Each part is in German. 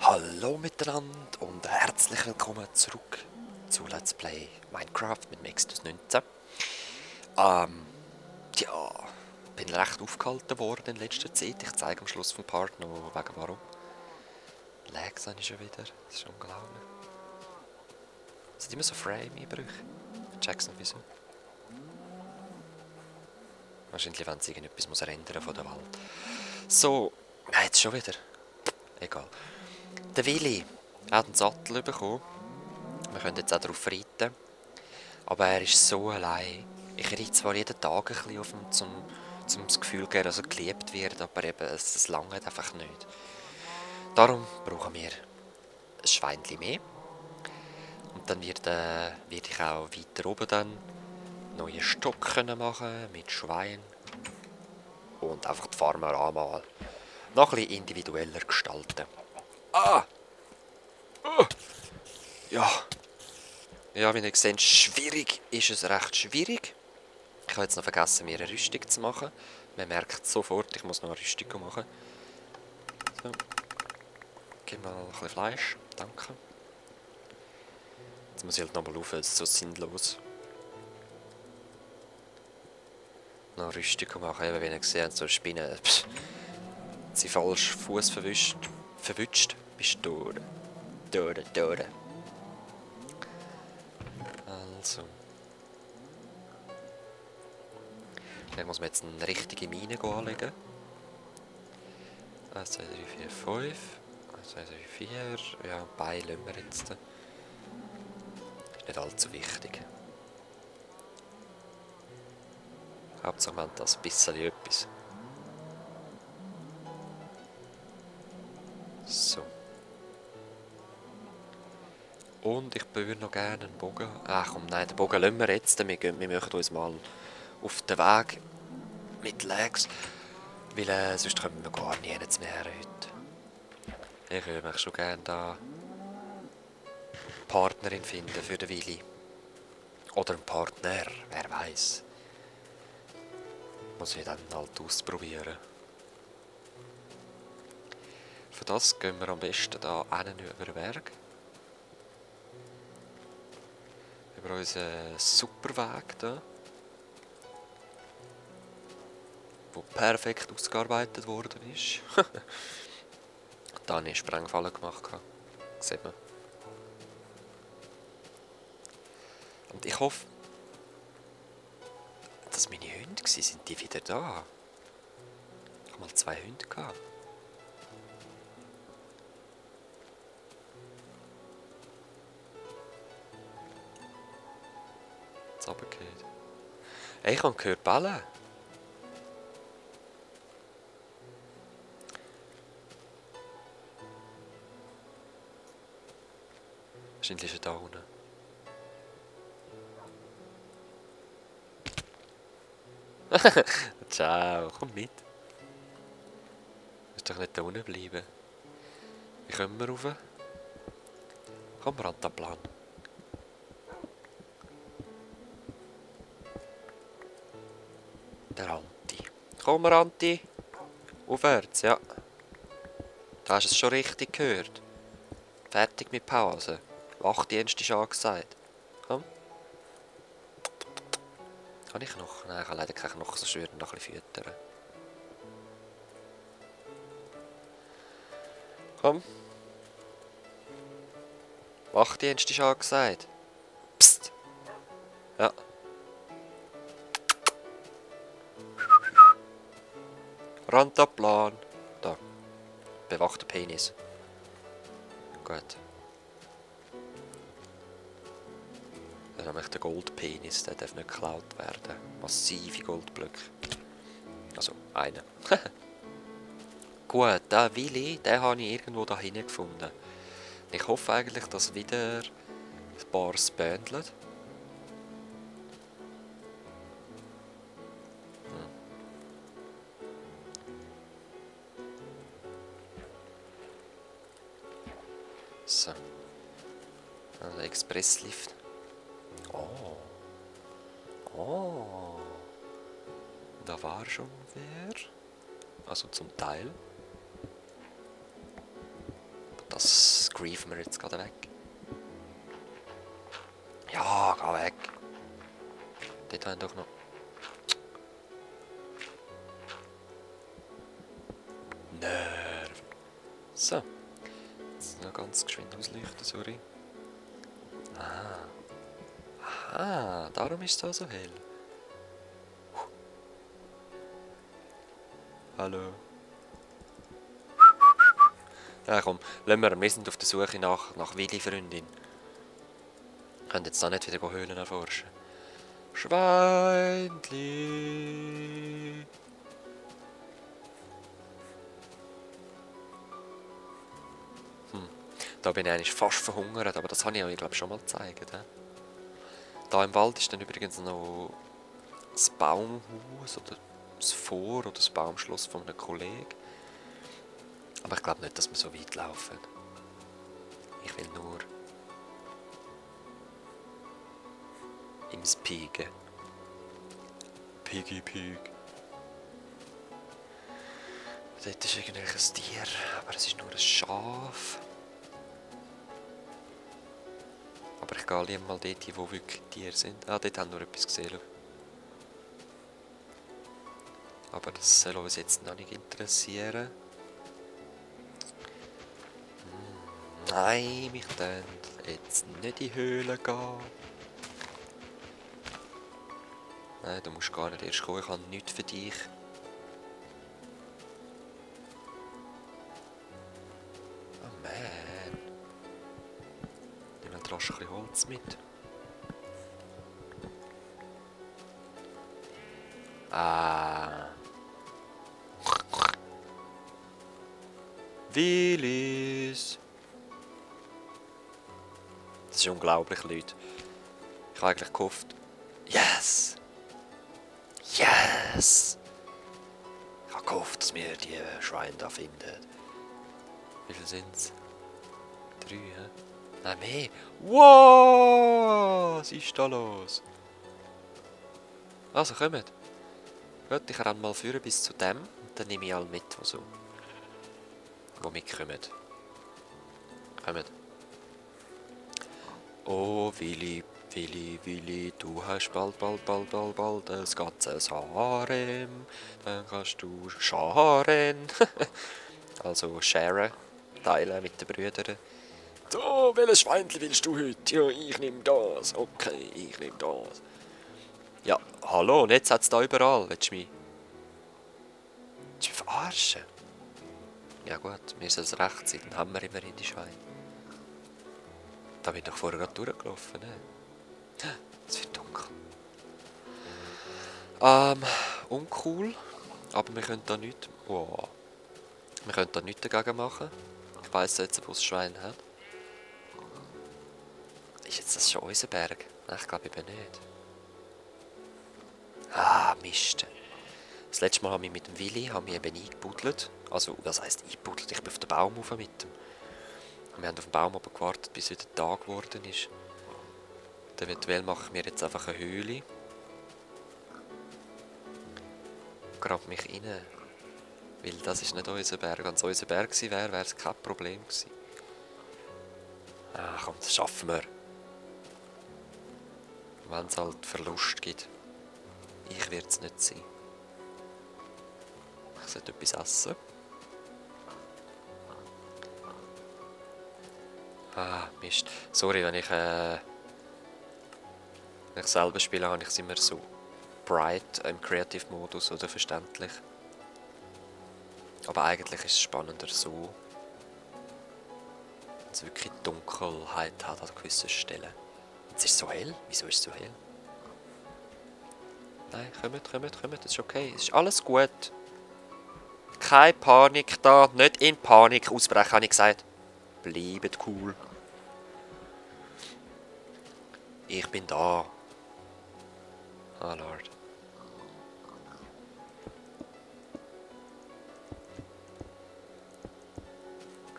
Hallo miteinander und herzlich willkommen zurück zu Let's Play Minecraft mit Mextus 19. Ja, bin recht aufgehalten worden in letzter Zeit. Ich zeige am Schluss vom Part noch wegen warum. Lags habe ich schon wieder, das ist unglaublich. Es sind immer so Frame-Einbrüche. Ich check's nicht wieso. Wahrscheinlich wenn es irgendetwas muss ändern von der Welt. So, nein, jetzt schon wieder. Egal. Der Willi hat einen Sattel bekommen. Wir können jetzt auch darauf reiten. Aber er ist so allein. Ich reite zwar jeden Tag ein bisschen auf ihn, zum das Gefühl zu geben, dass er geliebt wird, aber eben, es langt einfach nicht. Darum brauchen wir ein Schweinchen mehr. Und dann werde ich auch weiter oben dann neue Stock können machen mit Schwein. Und einfach die Farmerama noch ein bisschen individueller gestalten. Ah! Ja. Ja, wie ihr seht, schwierig ist es recht schwierig. Ich habe jetzt noch vergessen, mir eine Rüstung zu machen. Man merkt sofort, ich muss noch eine Rüstung machen. So. Gib mal ein bisschen Fleisch. Danke. Jetzt muss ich halt nochmal rauf, es ist so sinnlos. Noch eine Rüstung machen, eben, wie ihr gesehen habt, so Spinnen. Sie falsch Fuß verwünscht. Bist du tot. Also. Dann muss man jetzt eine richtige Mine anlegen. 1, 2, 3, 4, 5. 1, 2, 3, 4. Ja, Bein lassen wir jetzt. Ist nicht allzu wichtig. Hauptsache man hat das ein bisschen etwas. So. Und ich würde noch gerne einen Bogen. Ach komm, nein, den Bogen lassen wir jetzt. Wir möchten uns mal auf den Weg mit Legs. Weil sonst kommen wir gar nicht mehr heute. Ich würde mich schon gerne da eine Partnerin finden für den Willi. Oder einen Partner, wer weiß. Muss ich dann halt ausprobieren. Für das gehen wir am besten da hinten über den Berg. Über unseren Superweg hier. Der perfekt ausgearbeitet worden ist. Da habe ich Sprengfallen gemacht. Sieht man. Und ich hoffe, dass meine Hunde sind die wieder da. Ich habe mal 2 Hunde gehabt. Jetzt runtergefallen. Hey, ich habe gehört bellen. Wahrscheinlich ist er da unten. Ciao, komm mit. Du musst doch nicht da unten bleiben. Wie kommen wir rauf? Komm, Rantanplan. Der Anti. Komm, Anti. Aufwärts, ja. Du hast es schon richtig gehört. Fertig mit Pause. Wachdienst ist angesagt. Komm. Kann ich noch? Nein, ich habe leider keine Knochen, sonst würde ich noch ein bisschen füttern. Komm. Wachdienst ist angesagt. Psst. Ja. Rantanplan. Da. Bewachter Penis. Gut. Dann habe ich den Goldpenis, der darf nicht geklaut werden. Massive Goldblöcke. Also, einen. Gut, den Willi, den habe ich irgendwo da hinten gefunden. Ich hoffe eigentlich, dass wieder ein paar spawnen. So. Also Expresslift. Oh. Oh. Da war schon wer. Also zum Teil. Das griefen wir jetzt gerade weg. Ja, geh weg. Dort haben wir doch noch... Nerv. So. Jetzt noch ganz geschwind ausleuchten, sorry. Aha, darum ist es auch so hell. Hallo. Ja komm, lassen wir sind auf der Suche nach Willi-Freundin. Wir können jetzt da nicht wieder Höhlen erforschen. Schweinli. Da bin ich eigentlich fast verhungert, aber das habe ich euch glaube schon mal gezeigt. He? Da im Wald ist dann übrigens noch das Baumhaus oder das Vor- oder das Baumschloss von einem Kollegen. Aber ich glaube nicht, dass wir so weit laufen. Ich will nur ins Piegen. Piggy Pig. Dort ist irgendwelches Tier, aber es ist nur ein Schaf. Aber ich gehe lieber mal dort, wo wirklich Tiere sind. Ah, dort haben wir etwas gesehen. Aber das soll uns jetzt noch nicht interessieren. Nein, mich dann jetzt nicht in die Höhle gehen. Nein, du musst gar nicht erst kommen, ich habe nichts für dich. Oh man. Nimm halt rasch ein bisschen Holz mit. Ah. Willis. Das ist unglaublich, Leute. Ich habe eigentlich gehofft. Yes! Yes! Ich habe gehofft, dass wir die Schweine da finden. Wie viele sind es? 3, hä? Nein, mehr. Wow! Was ist da los? Also, kommt. Gut, ich renne mal führen bis zu dem. Und dann nehme ich alle mit, die mitkommen. Kommt. Oh, Willi, Willi, Willi, du hast bald das ganze Harem. Dann kannst du scharen. Also sharen, teilen mit den Brüdern. So, welches Schweinchen willst du heute? Ja, ich nehme das. Okay, ich nehme das. Ja, hallo, und jetzt hat es da überall. Willst du mich verarschen? Ja gut, mir soll es recht sein, dann haben wir immerhin die Schweine. Da bin ich doch vorher gerade durchgelaufen, ne? Es wird dunkel. Uncool. Aber wir können da nichts... Wow. Wir können da nichts dagegen machen. Ich weiss jetzt, wo das Schwein hat. Ist jetzt das schon unser Berg? Nein, ich glaube eben nicht. Ah, Mist. Das letzte Mal haben wir mit dem Willi eben eingebuddelt. Also, das heisst eingebuddelt? Ich bin auf den Baum rauf mit dem. Wir haben auf den Baum aber gewartet, bis wieder Tag geworden ist. Dann eventuell mache ich mir jetzt einfach eine Höhle. Grab mich rein. Weil das ist nicht unser Berg. Wenn es unser Berg gewesen wäre, wäre es kein Problem gewesen. Ah, komm, das schaffen wir. Wenn es halt Verlust gibt. Ich werde es nicht sein. Ich sollte etwas essen. Ah, Mist. Sorry, wenn ich selber spiele, habe ich es immer so bright im Creative-Modus oder verständlich. Aber eigentlich ist es spannender so, wenn es wirklich Dunkelheit hat an gewissen Stellen. Jetzt ist es so hell. Wieso ist es so hell? Nein, kommt, das ist okay. Es ist alles gut. Keine Panik da, nicht in Panik ausbrechen, habe ich gesagt. Bleibt cool. Ich bin da. Ah, Lord.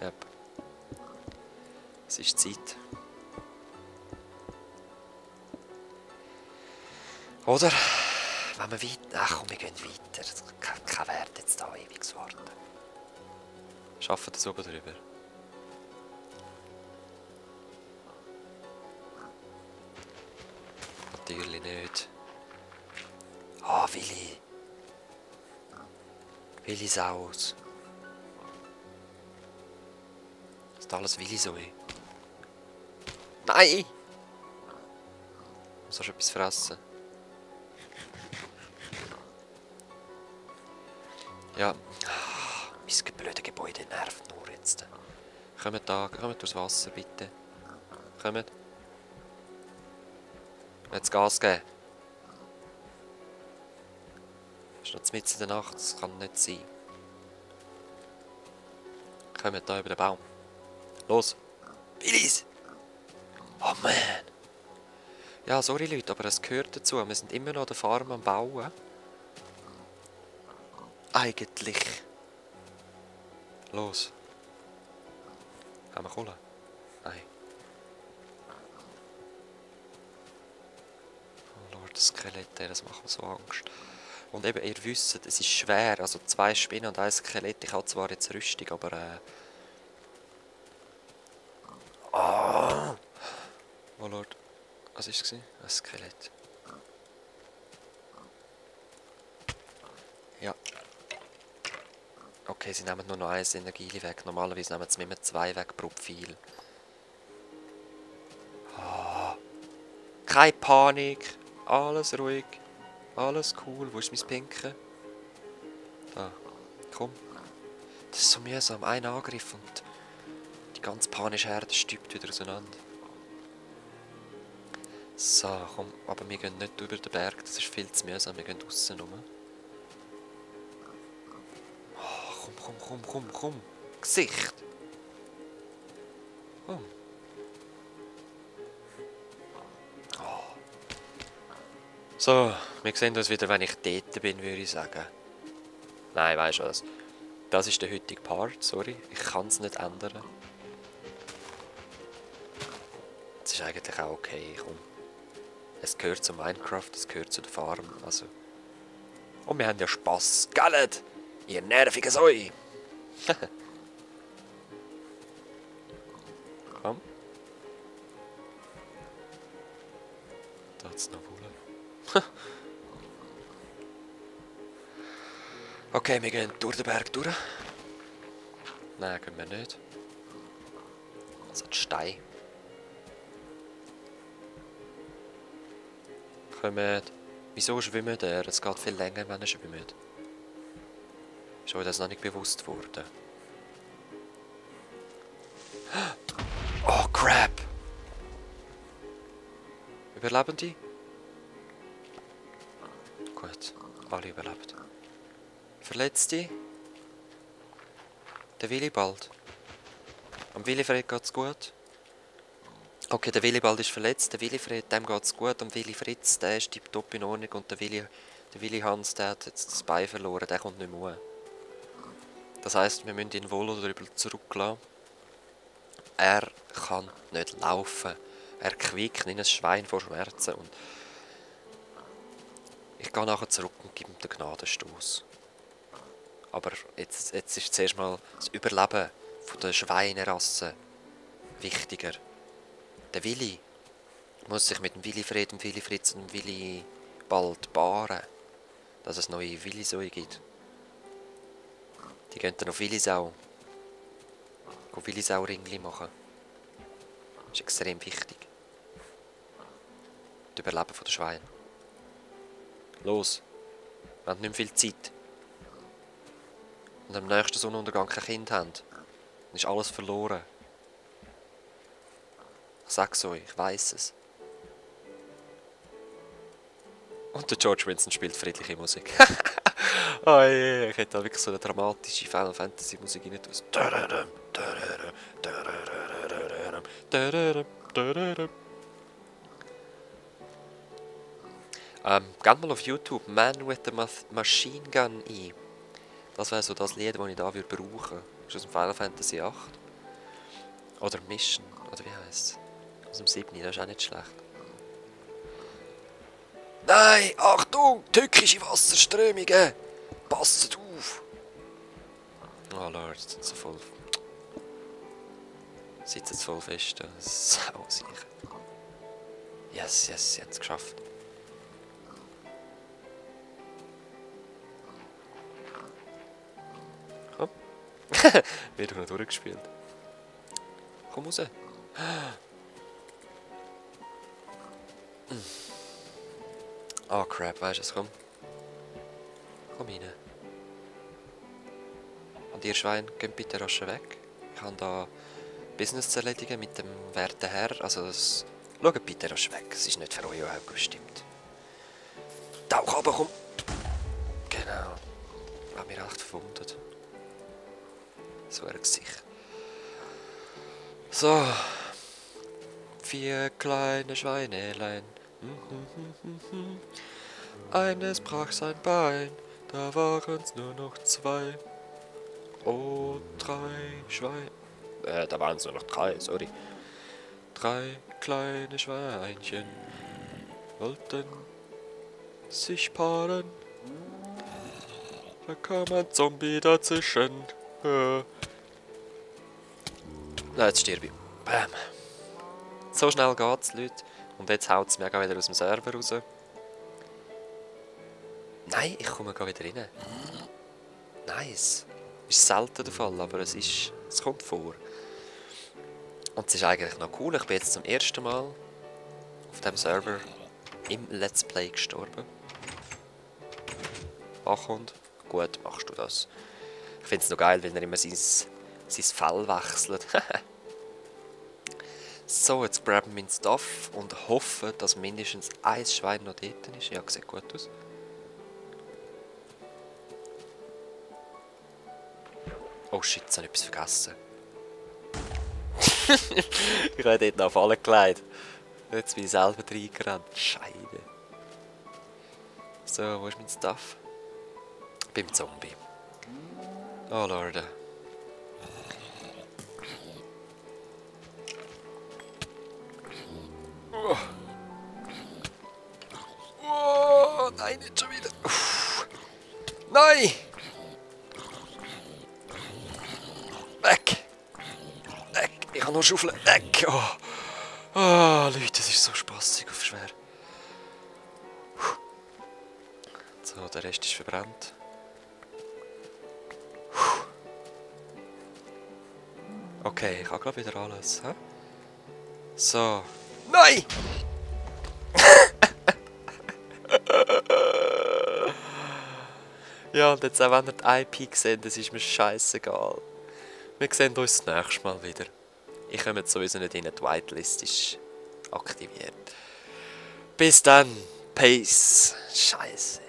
Yep. Es ist Zeit. Oder? Wenn wir weiter... Ach komm, wir gehen weiter. Kein Wert jetzt da ewig zu warten. Schaffen das oben drüber. natürlich nicht. Ah, Willi. Willi Saus. Ist alles Willi so? Nein! Muss du etwas fressen? Ja. Mein blödes Gebäude nervt nur jetzt. Kommt da, kommt durchs Wasser, bitte. Kommt. Jetzt Gas geben. Ist noch mitten in der Nacht, das kann nicht sein. Kommt da über den Baum. Los! Willis! Oh man! Ja, sorry Leute, aber es gehört dazu. Wir sind immer noch an der Farm am Bauen. Eigentlich. Los. Haben wir Kohle? Nein. Oh Lord, das Skelett, das macht mir so Angst. Und eben, ihr wisst, es ist schwer. Also 2 Spinnen und 1 Skelett. Ich habe zwar jetzt Rüstung, aber oh Lord. Was war es? Ein Skelett. Ja. Okay, sie nehmen nur noch 1 Energie weg. Normalerweise nehmen sie immer 2 weg pro Pfeil. Oh. Keine Panik. Alles ruhig. Alles cool. Wo ist mein Pinken? Da. Komm. Das ist so mühsam. Ein Angriff und die ganze panische Herde stübt wieder auseinander. So, komm. Aber wir gehen nicht über den Berg. Das ist viel zu mühsam. Wir gehen draussen rum. Komm. Gesicht. Komm. Oh. So, wir sehen uns wieder, wenn ich dort bin, würde ich sagen. Nein, weißt du was? Das ist der heutige Part, sorry. Ich kann es nicht ändern. Es ist eigentlich auch okay, komm. Es gehört zu Minecraft, es gehört zu der Farm, also. Und wir haben ja Spass, gell? Ihr nervigen Säue! Komm. Da hat es noch Wolle. Okay, wir gehen durch den Berg durch. Nein, gehen wir nicht. Also die Steine. Kommt. Wieso schwimmt er? Es geht viel länger, wenn er schwimmt. Ist euch das noch nicht bewusst worden? Oh, crap! Überleben die? Gut, alle überlebt. Verletzte? Der Willibald. Am Willifred geht's gut. Okay, der Willibald ist verletzt, der Willifred, dem geht's gut. Am Willi Fritz, der ist tipptopp in Ordnung. Und der Willi Hans, der hat jetzt das Bein verloren, der kommt nicht mehr. Das heisst, wir müssen ihn wohl oder übel zurücklassen. Er kann nicht laufen. Er quiekt wie ein Schwein vor Schmerzen. Und ich gehe nachher zurück und gebe ihm den Gnadenstoß. Aber jetzt ist zuerst mal das Überleben von der Schweinerasse wichtiger. Der Willi muss sich mit dem Willifred, dem Willi Fritz und dem Willi bald paaren, dass es neue Willisäue gibt. Die gehen dann auf Willisau. Willisau-Ringli machen. Das ist extrem wichtig. Das Überleben der Schweine. Los. Wir haben nicht mehr viel Zeit. Und am nächsten Sonnenuntergang kein Kind haben, dann ist alles verloren. Ich sag's euch, ich weiss es. Und der George Winston spielt friedliche Musik. Oh je, ich hätte da wirklich so eine dramatische Final Fantasy Musik rein tun. Geht mal auf YouTube Man with the Machine Gun ein. Das wäre so das Lied, das ich da brauchen würde. Das ist aus dem Final Fantasy 8. Oder Mission, oder wie heisst es? Aus dem 7. Das ist auch nicht schlecht. Nein, Achtung, tückische Wasserströmungen! Passt auf! Oh Lord, jetzt sind sie voll... Sitzen jetzt voll fest. Sau sicher. Yes, sie haben es geschafft. Wird doch noch durchgespielt. Komm raus. Oh crap, weißt du was, komm. Komm rein. Und ihr Schwein, geht bitte rasch weg. Ich habe da Business zu erledigen mit dem werten Herr. Also das... Schaut bitte rasch weg, es ist nicht für euch auch bestimmt. Tauch runter, komm! Genau. Ich habe mich recht verwundet. So ein Gesicht. So. 4 kleine Schweinelein. Eines brach sein Bein, da waren's nur noch 2. Oh, 3 Schweine. Da waren's nur noch 3, sorry. 3 kleine Schweinchen wollten sich paaren. Da kam ein Zombie dazwischen. Na, jetzt stirb ich. Bam. So schnell geht's, Leute. Und jetzt haut es mir auch wieder aus dem Server raus. Nein, ich komme gar wieder rein. Nice. Ist selten der Fall, aber es kommt vor. Und es ist eigentlich noch cool. Ich bin jetzt zum ersten Mal auf dem Server im Let's Play gestorben. Wachhund, gut, machst du das. Ich finde es noch geil, wenn er immer sein Fell wechselt. So, jetzt graben wir meinen Stuff und hoffen, dass mindestens ein Schwein noch dort ist. Ja, sieht gut aus. Oh shit, jetzt habe ich etwas vergessen. Ich habe dort noch Fallen gelegt. Jetzt bin ich selber reingerannt. Scheide. So, wo ist mein Stuff? Beim Zombie. Oh Lord. Oh, nein, nicht schon wieder. Uff. Nein! Weg! Weg! Ich kann nur schaufeln. Weg! Oh. Oh, Leute, das ist so spassig auf schwer. So, der Rest ist verbrannt. Okay, ich habe glaube wieder alles. He? So. Nein! Ja, und jetzt auch wenn ihr die IP seht, das ist mir scheißegal. Wir sehen uns das nächste Mal wieder. Ich komme jetzt sowieso nicht in die Whitelist, ist aktiviert. Bis dann. Peace. Scheiße.